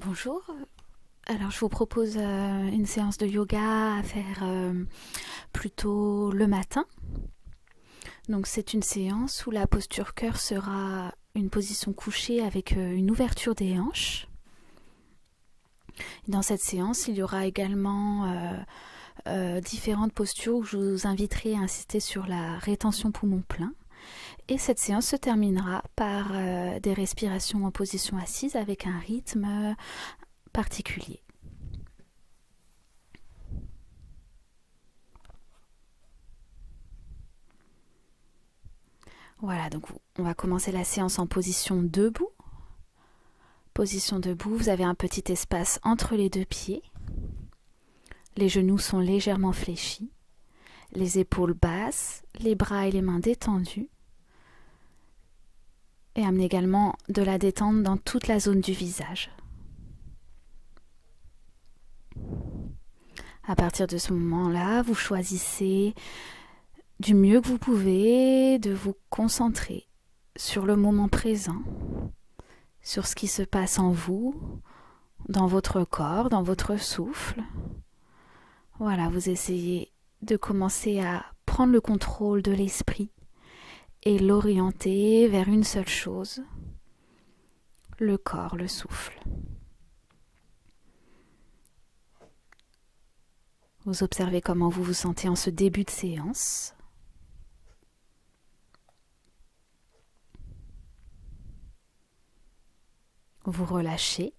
Bonjour, alors je vous propose une séance de yoga à faire plutôt le matin. Donc c'est une séance où la posture cœur sera une position couchée avec une ouverture des hanches. Dans cette séance, il y aura également différentes postures où je vous inviterai à insister sur la rétention poumon plein. Et cette séance se terminera par des respirations en position assise avec un rythme particulier. Voilà, donc on va commencer la séance en position debout. Position debout, vous avez un petit espace entre les deux pieds. Les genoux sont légèrement fléchis. Les épaules basses, les bras et les mains détendus. Et amenez également de la détente dans toute la zone du visage. À partir de ce moment-là, vous choisissez du mieux que vous pouvez de vous concentrer sur le moment présent, sur ce qui se passe en vous, dans votre corps, dans votre souffle. Voilà, vous essayez de commencer à prendre le contrôle de l'esprit et l'orienter vers une seule chose, le corps, le souffle. Vous observez comment vous vous sentez en ce début de séance. Vous relâchez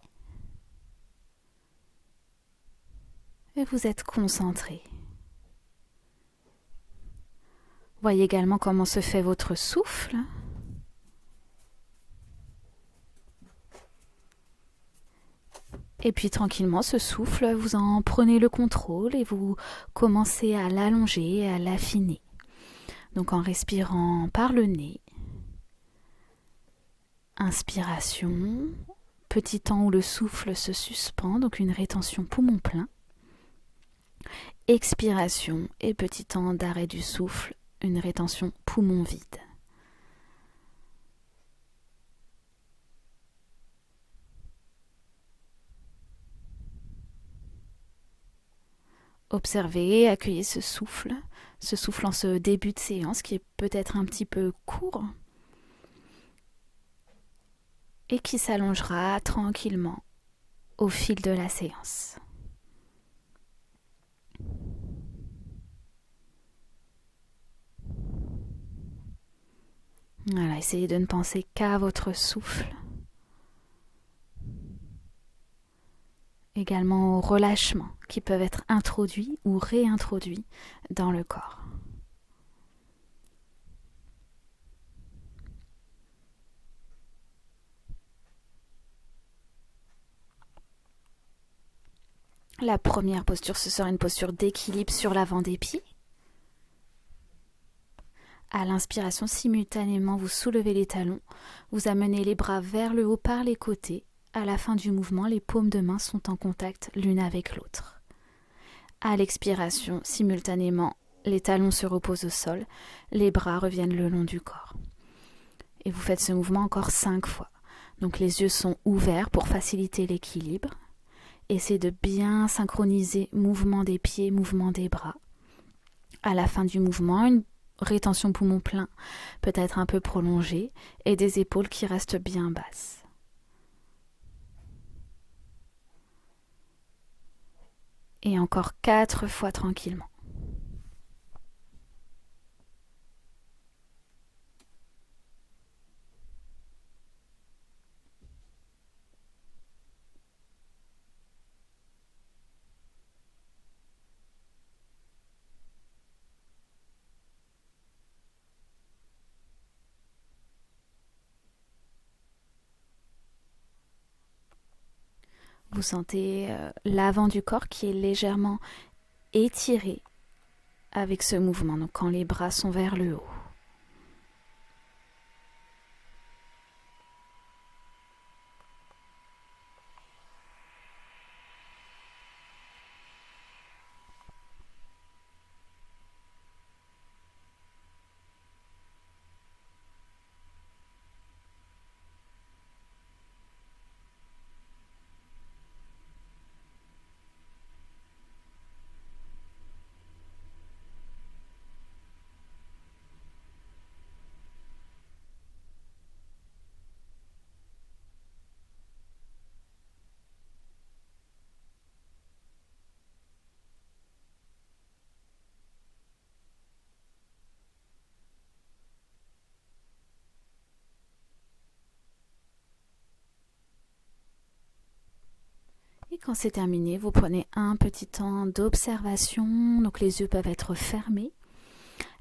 et vous êtes concentré. Voyez également comment se fait votre souffle. Et puis tranquillement, ce souffle, vous en prenez le contrôle et vous commencez à l'allonger et à l'affiner. Donc en respirant par le nez. Inspiration, petit temps où le souffle se suspend, donc une rétention poumon plein. Expiration et petit temps d'arrêt du souffle, une rétention poumon vide. Observez, accueillez ce souffle en ce début de séance qui est peut-être un petit peu court et qui s'allongera tranquillement au fil de la séance. Voilà, essayez de ne penser qu'à votre souffle. Également aux relâchements qui peuvent être introduits ou réintroduits dans le corps. La première posture, ce sera une posture d'équilibre sur l'avant des pieds. À l'inspiration, simultanément, vous soulevez les talons, vous amenez les bras vers le haut par les côtés. À la fin du mouvement, les paumes de main sont en contact l'une avec l'autre. À l'expiration, simultanément, les talons se reposent au sol, les bras reviennent le long du corps. Et vous faites ce mouvement encore 5 fois. Donc les yeux sont ouverts pour faciliter l'équilibre. Essayez de bien synchroniser mouvement des pieds, mouvement des bras. À la fin du mouvement, une rétention poumon plein peut être un peu prolongée et des épaules qui restent bien basses. Et encore 4 fois tranquillement. Vous sentez l'avant du corps qui est légèrement étiré avec ce mouvement, donc quand les bras sont vers le haut. quand c'est terminé, vous prenez un petit temps d'observation. Donc les yeux peuvent être fermés.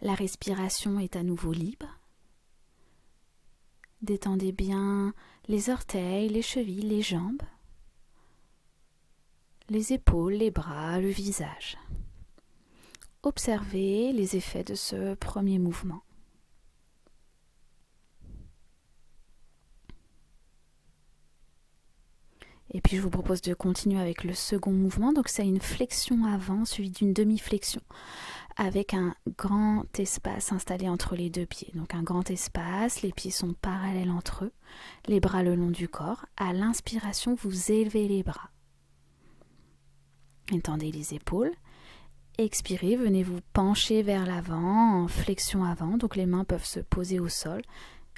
La respiration est à nouveau libre. Détendez bien les orteils, les chevilles, les jambes, les épaules, les bras, le visage. Observez les effets de ce premier mouvement. Et puis je vous propose de continuer avec le second mouvement. Donc c'est une flexion avant suivie d'une demi-flexion avec un grand espace installé entre les deux pieds. Donc un grand espace, les pieds sont parallèles entre eux, les bras le long du corps. À l'inspiration, vous élevez les bras. Étendez les épaules. Expirez, venez vous pencher vers l'avant en flexion avant. Donc les mains peuvent se poser au sol.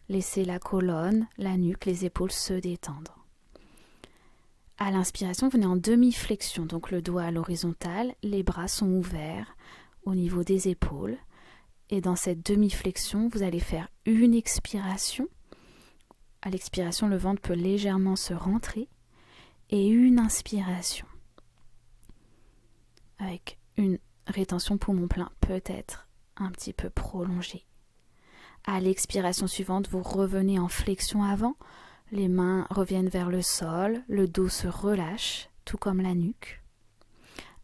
Laissez la colonne, la nuque, les épaules se détendre. À l'inspiration, venez en demi-flexion, donc le doigt à l'horizontale, les bras sont ouverts au niveau des épaules. Et dans cette demi-flexion, vous allez faire une expiration. À l'expiration, le ventre peut légèrement se rentrer. Et une inspiration. Avec une rétention poumon plein peut-être un petit peu prolongée. À l'expiration suivante, vous revenez en flexion avant. Les mains reviennent vers le sol, le dos se relâche, tout comme la nuque.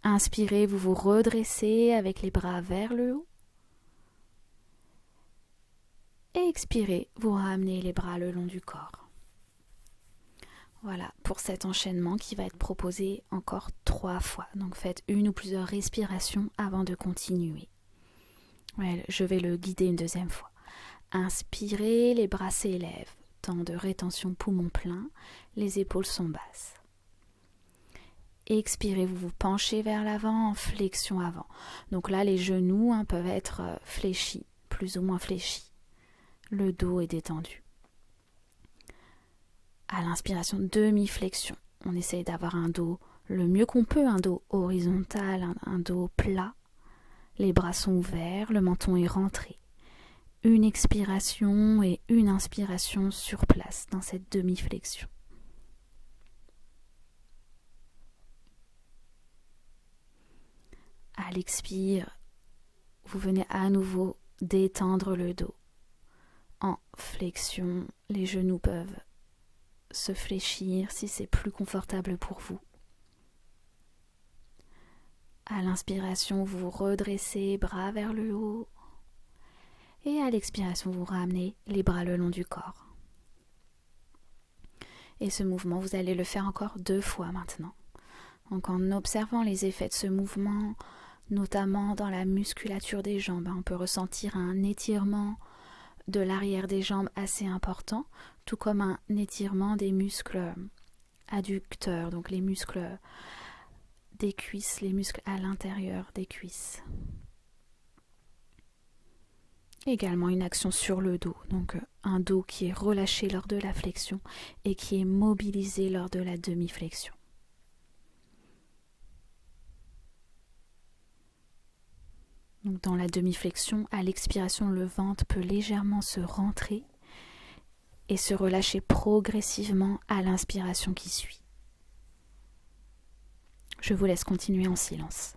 Inspirez, vous vous redressez avec les bras vers le haut. Et expirez, vous ramenez les bras le long du corps. Voilà, pour cet enchaînement qui va être proposé encore 3 fois. Donc faites une ou plusieurs respirations avant de continuer. Ouais, je vais le guider une deuxième fois. Inspirez, les bras s'élèvent. Temps de rétention poumon plein, les épaules sont basses. Expirez, vous vous penchez vers l'avant en flexion avant. Donc là, les genoux peuvent être fléchis, plus ou moins fléchis. Le dos est détendu. À l'inspiration, demi-flexion. On essaye d'avoir un dos le mieux qu'on peut, un dos horizontal, un dos plat. Les bras sont ouverts, le menton est rentré. Une expiration et une inspiration sur place dans cette demi-flexion. À l'expire, vous venez à nouveau détendre le dos. En flexion, les genoux peuvent se fléchir si c'est plus confortable pour vous. À l'inspiration, vous vous redressez, bras vers le haut. Et à l'expiration, vous ramenez les bras le long du corps. Et ce mouvement, vous allez le faire encore 2 fois maintenant. Donc en observant les effets de ce mouvement, notamment dans la musculature des jambes, on peut ressentir un étirement de l'arrière des jambes assez important, tout comme un étirement des muscles adducteurs, donc les muscles des cuisses, les muscles à l'intérieur des cuisses. Également une action sur le dos, donc un dos qui est relâché lors de la flexion et qui est mobilisé lors de la demi-flexion. Donc dans la demi-flexion, à l'expiration, le ventre peut légèrement se rentrer et se relâcher progressivement à l'inspiration qui suit. Je vous laisse continuer en silence.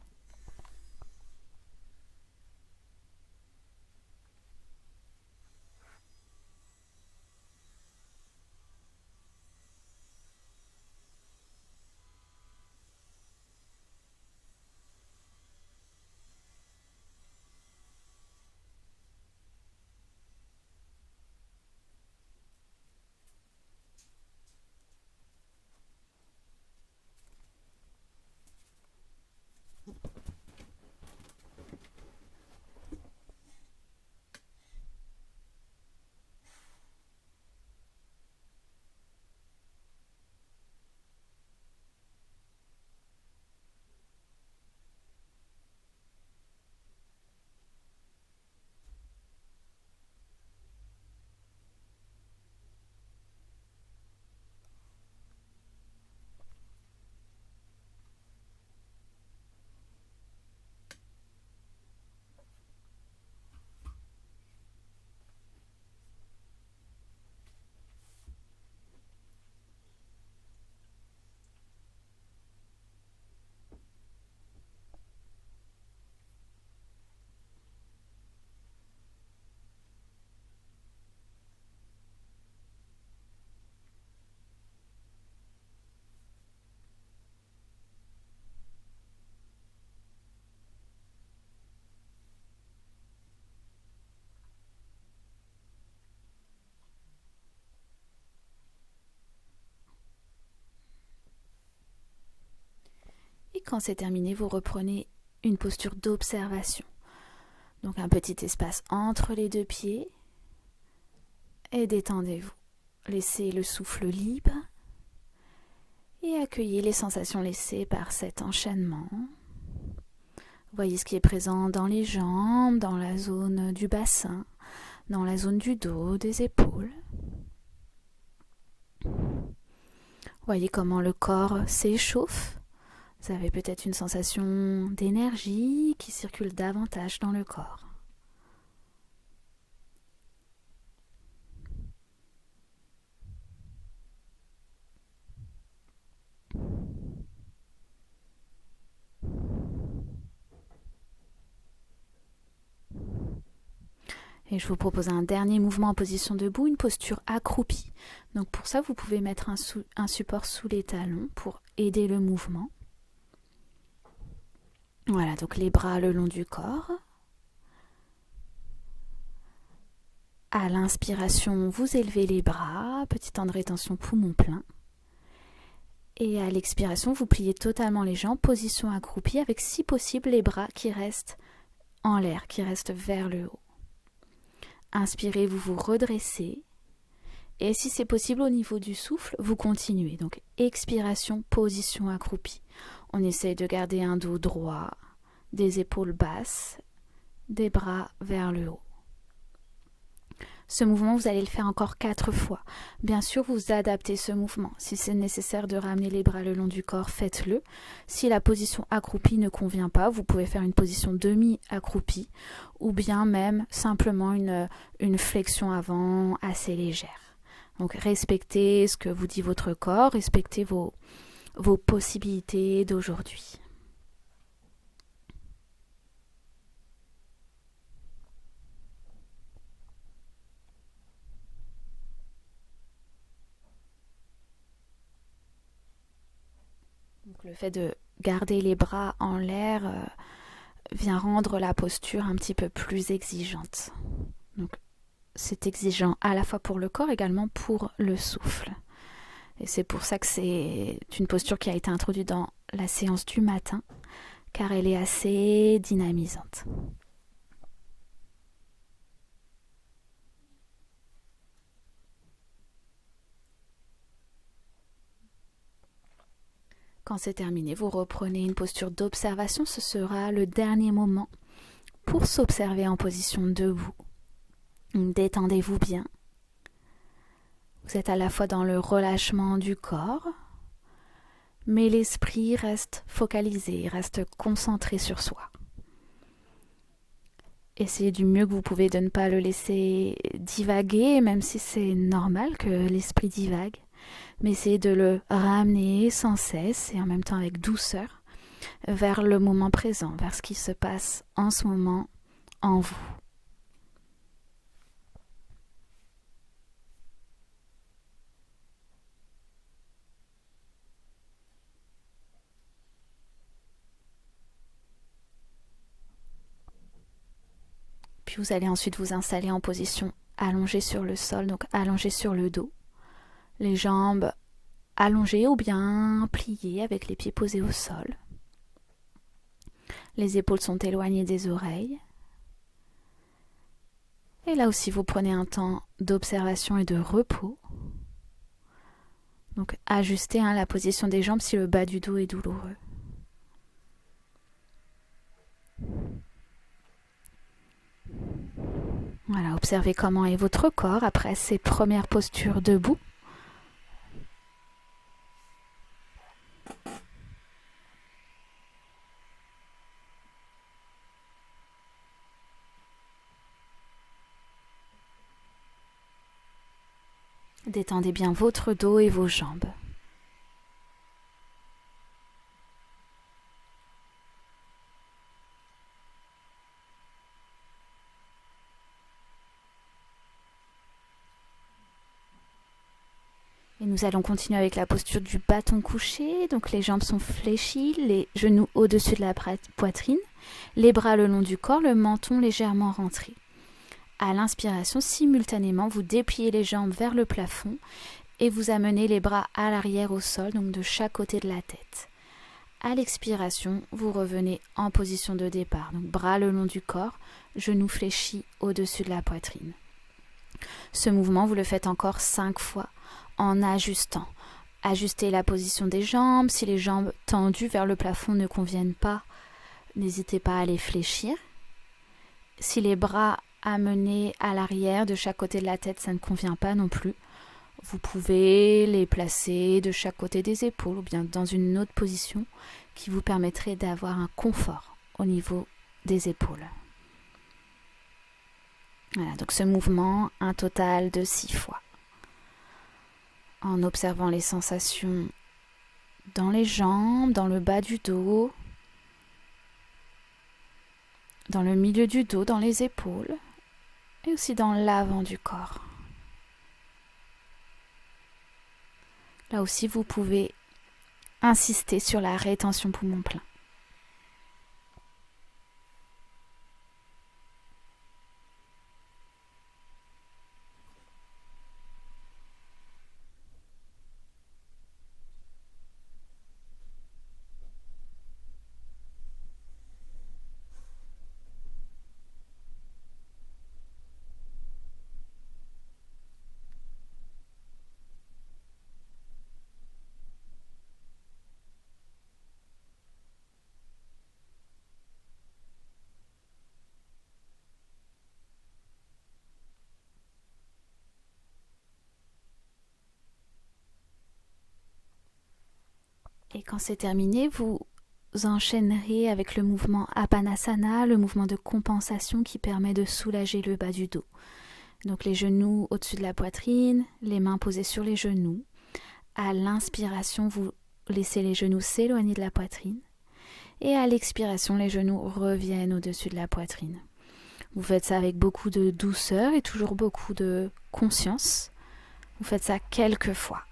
Quand c'est terminé, vous reprenez une posture d'observation. Donc un petit espace entre les deux pieds et détendez-vous. Laissez le souffle libre et accueillez les sensations laissées par cet enchaînement. Voyez ce qui est présent dans les jambes, dans la zone du bassin, dans la zone du dos, des épaules. Voyez comment le corps s'échauffe. Vous avez peut-être une sensation d'énergie qui circule davantage dans le corps. Et je vous propose un dernier mouvement en position debout, une posture accroupie. Donc pour ça, vous pouvez mettre un support sous les talons pour aider le mouvement. Voilà, donc les bras le long du corps. À l'inspiration, vous élevez les bras, petit temps de rétention, poumon plein. Et à l'expiration, vous pliez totalement les jambes, position accroupie, avec si possible les bras qui restent en l'air, qui restent vers le haut. Inspirez, vous vous redressez. Et si c'est possible au niveau du souffle, vous continuez. Donc expiration, position accroupie. On essaye de garder un dos droit, des épaules basses, des bras vers le haut. Ce mouvement, vous allez le faire encore 4 fois. Bien sûr, vous adaptez ce mouvement. Si c'est nécessaire de ramener les bras le long du corps, faites-le. Si la position accroupie ne convient pas, vous pouvez faire une position demi-accroupie ou bien même simplement une flexion avant assez légère. Donc respectez ce que vous dit votre corps, respectez vos possibilités d'aujourd'hui. Donc le fait de garder les bras en l'air vient rendre la posture un petit peu plus exigeante. Donc c'est exigeant à la fois pour le corps, également pour le souffle. Et c'est pour ça que c'est une posture qui a été introduite dans la séance du matin, car elle est assez dynamisante. Quand c'est terminé, vous reprenez une posture d'observation. Ce sera le dernier moment pour s'observer en position debout. Détendez-vous bien. Vous êtes à la fois dans le relâchement du corps, mais l'esprit reste focalisé, reste concentré sur soi. Essayez du mieux que vous pouvez de ne pas le laisser divaguer, même si c'est normal que l'esprit divague. Mais essayez de le ramener sans cesse et en même temps avec douceur vers le moment présent, vers ce qui se passe en ce moment en vous. Puis vous allez ensuite vous installer en position allongée sur le sol, donc allongée sur le dos. Les jambes allongées ou bien pliées avec les pieds posés au sol. Les épaules sont éloignées des oreilles. Et là aussi, vous prenez un temps d'observation et de repos. Donc ajustez la position des jambes si le bas du dos est douloureux. Voilà, observez comment est votre corps après ces premières postures debout. Détendez bien votre dos et vos jambes. Et nous allons continuer avec la posture du bâton couché. Donc les jambes sont fléchies, les genoux au-dessus de la poitrine, les bras le long du corps, le menton légèrement rentré. À l'inspiration, simultanément, vous dépliez les jambes vers le plafond et vous amenez les bras à l'arrière au sol, donc de chaque côté de la tête. À l'expiration, vous revenez en position de départ. Donc bras le long du corps, genoux fléchis au-dessus de la poitrine. Ce mouvement, vous le faites encore 5 fois en ajustant. Ajustez la position des jambes. Si les jambes tendues vers le plafond ne conviennent pas, n'hésitez pas à les fléchir. Si les bras amenés à l'arrière de chaque côté de la tête, ça ne convient pas non plus. Vous pouvez les placer de chaque côté des épaules ou bien dans une autre position qui vous permettrait d'avoir un confort au niveau des épaules. Voilà, donc ce mouvement, un total de 6 fois. En observant les sensations dans les jambes, dans le bas du dos, dans le milieu du dos, dans les épaules et aussi dans l'avant du corps. Là aussi, vous pouvez insister sur la rétention poumon plein. Et quand c'est terminé, vous enchaînerez avec le mouvement Apanasana, le mouvement de compensation qui permet de soulager le bas du dos. Donc les genoux au-dessus de la poitrine, les mains posées sur les genoux. À l'inspiration, vous laissez les genoux s'éloigner de la poitrine. Et à l'expiration, les genoux reviennent au-dessus de la poitrine. Vous faites ça avec beaucoup de douceur et toujours beaucoup de conscience. Vous faites ça quelques fois.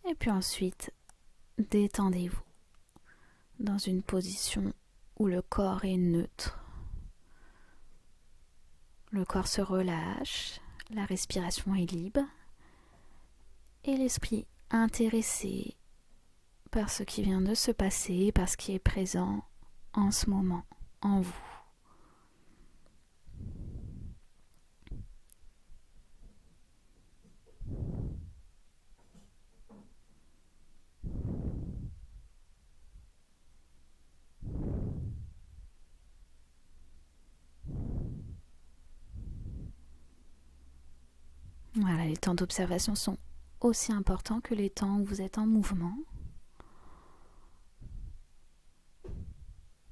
Et puis ensuite, détendez-vous dans une position où le corps est neutre. Le corps se relâche, la respiration est libre et l'esprit intéressé par ce qui vient de se passer, par ce qui est présent en ce moment en vous. Voilà, les temps d'observation sont aussi importants que les temps où vous êtes en mouvement.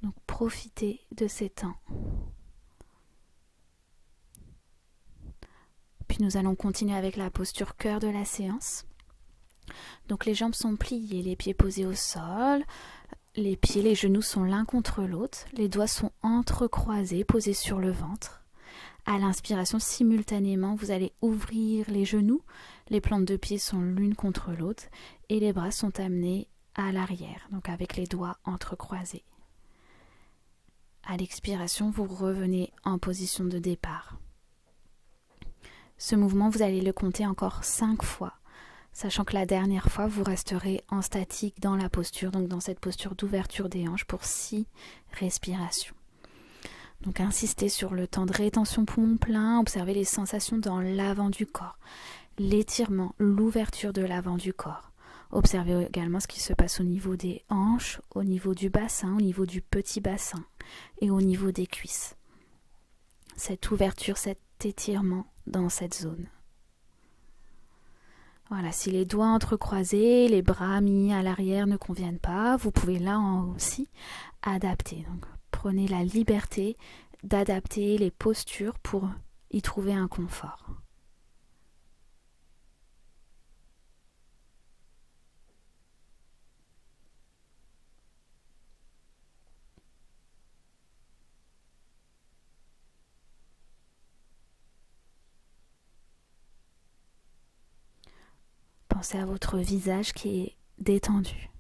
Donc profitez de ces temps. Puis nous allons continuer avec la posture cœur de la séance. Donc les jambes sont pliées, les pieds posés au sol, les pieds, les genoux sont l'un contre l'autre, les doigts sont entrecroisés, posés sur le ventre. À l'inspiration, simultanément, vous allez ouvrir les genoux, les plantes de pied sont l'une contre l'autre et les bras sont amenés à l'arrière, donc avec les doigts entrecroisés. À l'expiration, vous revenez en position de départ. Ce mouvement, vous allez le compter encore 5 fois, sachant que la dernière fois, vous resterez en statique dans la posture, donc dans cette posture d'ouverture des hanches pour 6 respirations. Donc insistez sur le temps de rétention poumon plein, observez les sensations dans l'avant du corps, l'étirement, l'ouverture de l'avant du corps. Observez également ce qui se passe au niveau des hanches, au niveau du bassin, au niveau du petit bassin. et au niveau des cuisses. Cette ouverture, cet étirement dans cette zone. Voilà, si les doigts entrecroisés, les bras mis à l'arrière ne conviennent pas, vous pouvez là aussi adapter. Donc, prenez la liberté d'adapter les postures pour y trouver un confort. Pensez à votre visage qui est détendu.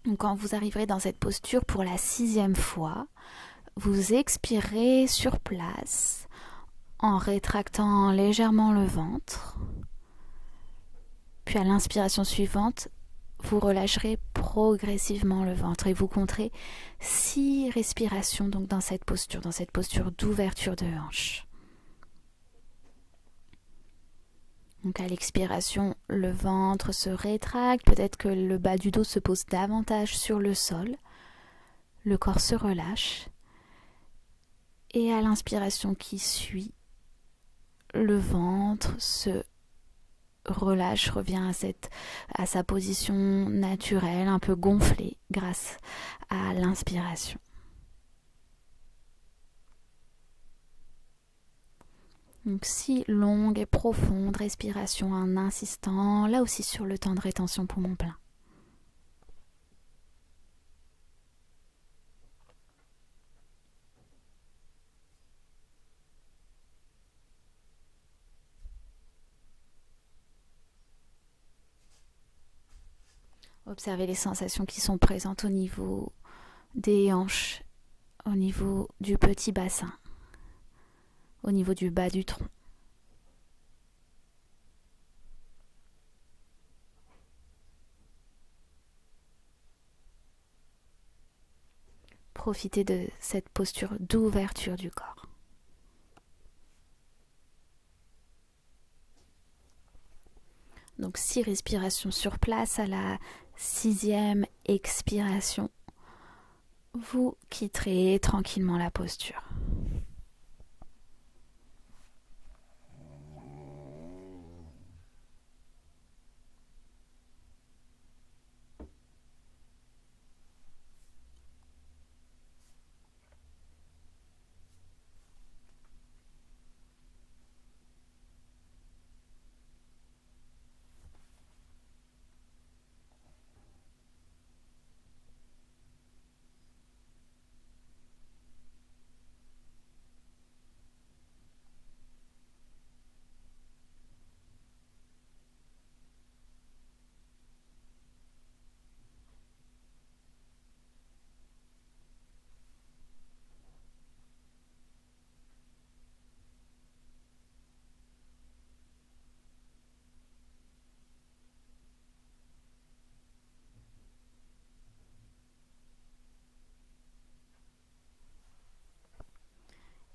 Donc, quand vous arriverez dans cette posture pour la 6e fois, vous expirez sur place en rétractant légèrement le ventre. Puis à l'inspiration suivante, vous relâcherez progressivement le ventre et vous compterez 6 respirations donc dans cette posture d'ouverture de hanche. Donc à l'expiration, le ventre se rétracte, peut-être que le bas du dos se pose davantage sur le sol, le corps se relâche et à l'inspiration qui suit, le ventre se relâche, revient à sa position naturelle, un peu gonflée grâce à l'inspiration. Donc 6 longues et profondes respirations en insistant là aussi sur le temps de rétention poumon plein. Observez les sensations qui sont présentes au niveau des hanches, au niveau du petit bassin, au niveau du bas du tronc. Profitez de cette posture d'ouverture du corps. Donc 6 respirations sur place. À la 6e expiration, vous quitterez tranquillement la posture.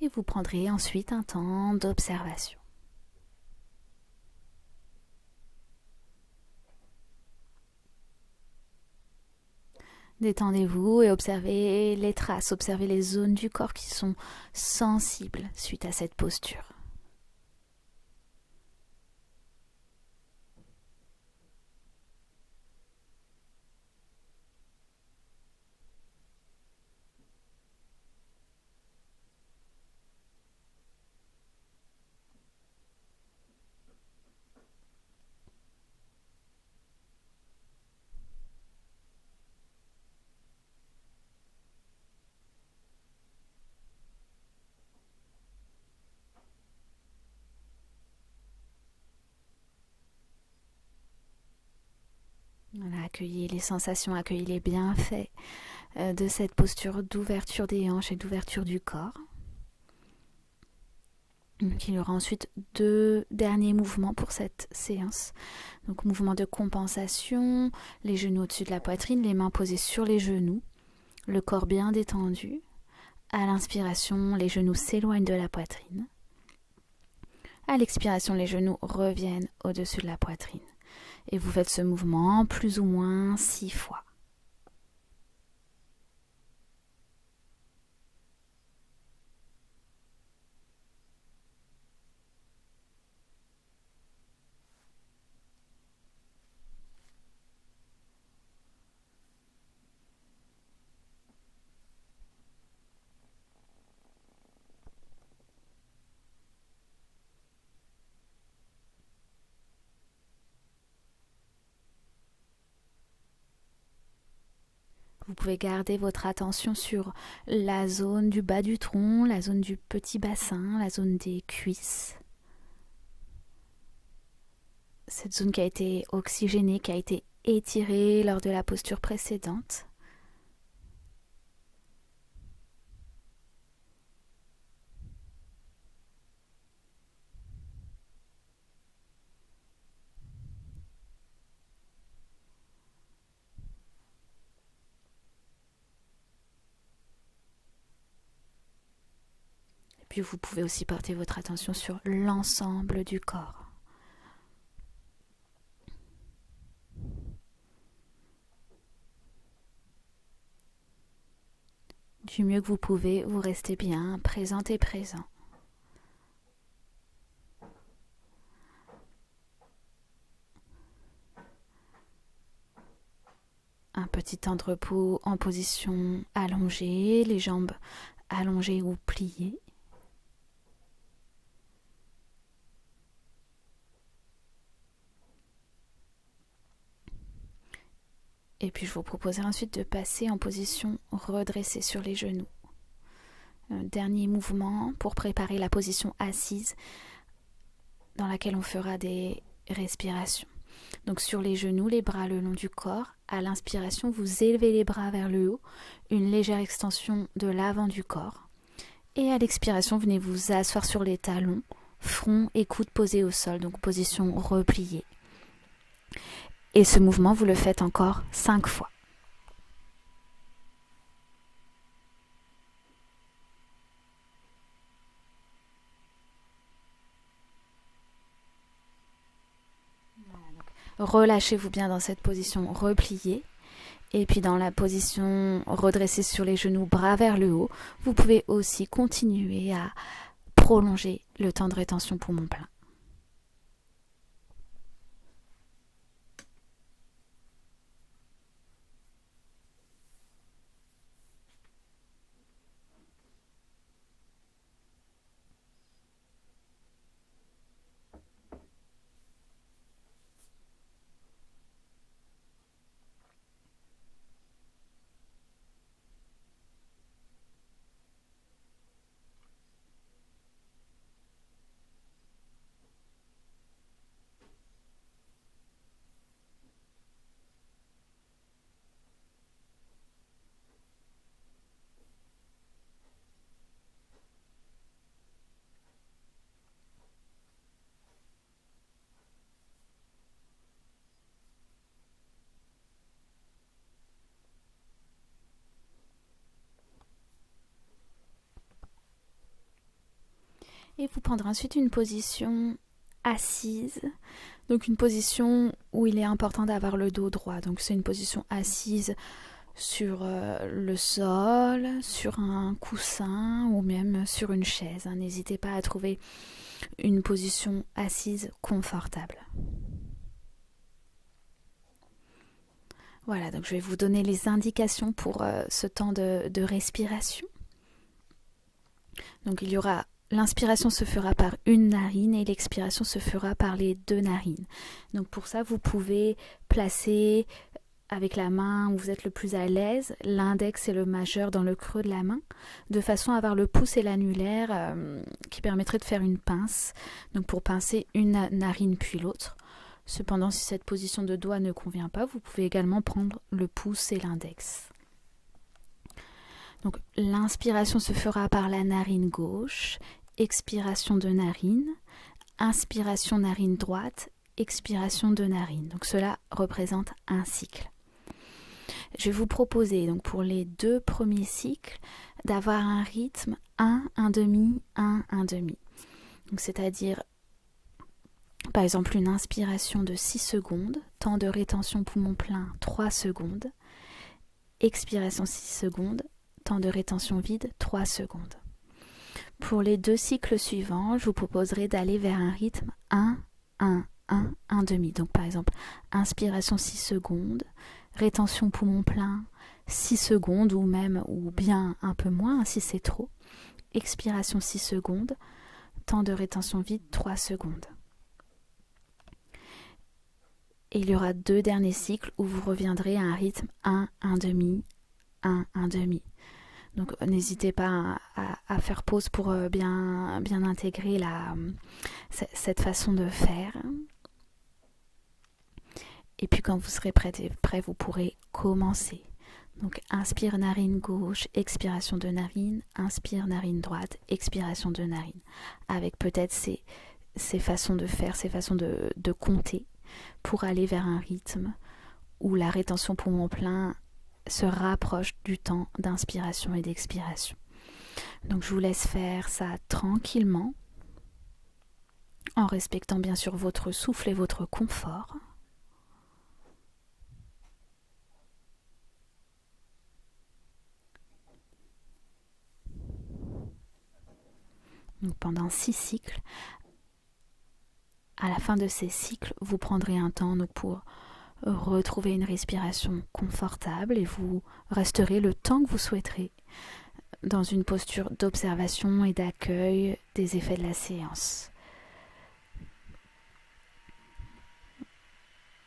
Et vous prendrez ensuite un temps d'observation. Détendez-vous et observez les traces, observez les zones du corps qui sont sensibles suite à cette posture. Voilà, accueillez les sensations, accueillez les bienfaits de cette posture d'ouverture des hanches et d'ouverture du corps. Donc il y aura ensuite 2 derniers mouvements pour cette séance. Donc mouvement de compensation, les genoux au-dessus de la poitrine, les mains posées sur les genoux, le corps bien détendu. À l'inspiration, les genoux s'éloignent de la poitrine. À l'expiration, les genoux reviennent au-dessus de la poitrine. Et vous faites ce mouvement plus ou moins 6 fois. Vous pouvez garder votre attention sur la zone du bas du tronc, la zone du petit bassin, la zone des cuisses. Cette zone qui a été oxygénée, qui a été étirée lors de la posture précédente. Puis vous pouvez aussi porter votre attention sur l'ensemble du corps. Du mieux que vous pouvez, vous restez bien présente et présent. Un petit temps de repos en position allongée, les jambes allongées ou pliées. Et puis je vous proposerai ensuite de passer en position redressée sur les genoux. Un dernier mouvement pour préparer la position assise dans laquelle on fera des respirations. Donc sur les genoux, les bras le long du corps. À l'inspiration, vous élevez les bras vers le haut, une légère extension de l'avant du corps. Et à l'expiration, venez vous asseoir sur les talons, front et coudes posés au sol, donc position repliée. Et ce mouvement, vous le faites encore 5 fois. Relâchez-vous bien dans cette position repliée. Et puis dans la position redressée sur les genoux, bras vers le haut, vous pouvez aussi continuer à prolonger le temps de rétention poumon plein. Et vous prendrez ensuite une position assise, donc une position où il est important d'avoir le dos droit. Donc c'est une position assise sur le sol, sur un coussin ou même sur une chaise. N'hésitez pas à trouver une position assise confortable. Voilà, donc je vais vous donner les indications pour ce temps de respiration. Donc il y aura l'inspiration se fera par une narine et l'expiration se fera par les 2 narines. Donc pour ça, vous pouvez placer avec la main où vous êtes le plus à l'aise, l'index et le majeur dans le creux de la main, de façon à avoir le pouce et l'annulaire qui permettrait de faire une pince, donc pour pincer une narine puis l'autre. Cependant, si cette position de doigt ne convient pas, vous pouvez également prendre le pouce et l'index. Donc l'inspiration se fera par la narine gauche expiration de narine, inspiration narine droite, expiration de narine. Donc cela représente un cycle. Je vais vous proposer donc pour les 2 premiers cycles d'avoir un rythme 1, 1,5, 1, 1,5. Donc c'est-à-dire par exemple une inspiration de 6 secondes, temps de rétention poumon plein 3 secondes, expiration 6 secondes, temps de rétention vide 3 secondes. Pour les 2 cycles suivants, je vous proposerai d'aller vers un rythme 1, 1, 1, 1,5. Donc par exemple, inspiration 6 secondes, rétention poumon plein 6 secondes ou bien un peu moins si c'est trop. Expiration 6 secondes, temps de rétention vide 3 secondes. Et il y aura 2 derniers cycles où vous reviendrez à un rythme 1, 1,5, 1, 1,5. Donc n'hésitez pas à faire pause pour bien intégrer cette façon de faire. Et puis quand vous serez prêt, vous pourrez commencer. Donc inspire narine gauche, expiration de narine, inspire narine droite, expiration de narine. Avec peut-être ces façons de faire, ces façons de compter pour aller vers un rythme où la rétention poumon plein se rapproche du temps d'inspiration et d'expiration. Donc je vous laisse faire ça tranquillement, en respectant bien sûr votre souffle et votre confort. Donc pendant 6 cycles, à la fin de ces cycles, vous prendrez un temps pour retrouver une respiration confortable et vous resterez le temps que vous souhaiterez dans une posture d'observation et d'accueil des effets de la séance.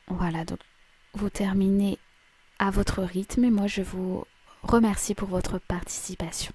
Voilà, donc vous terminez à votre rythme et moi je vous remercie pour votre participation.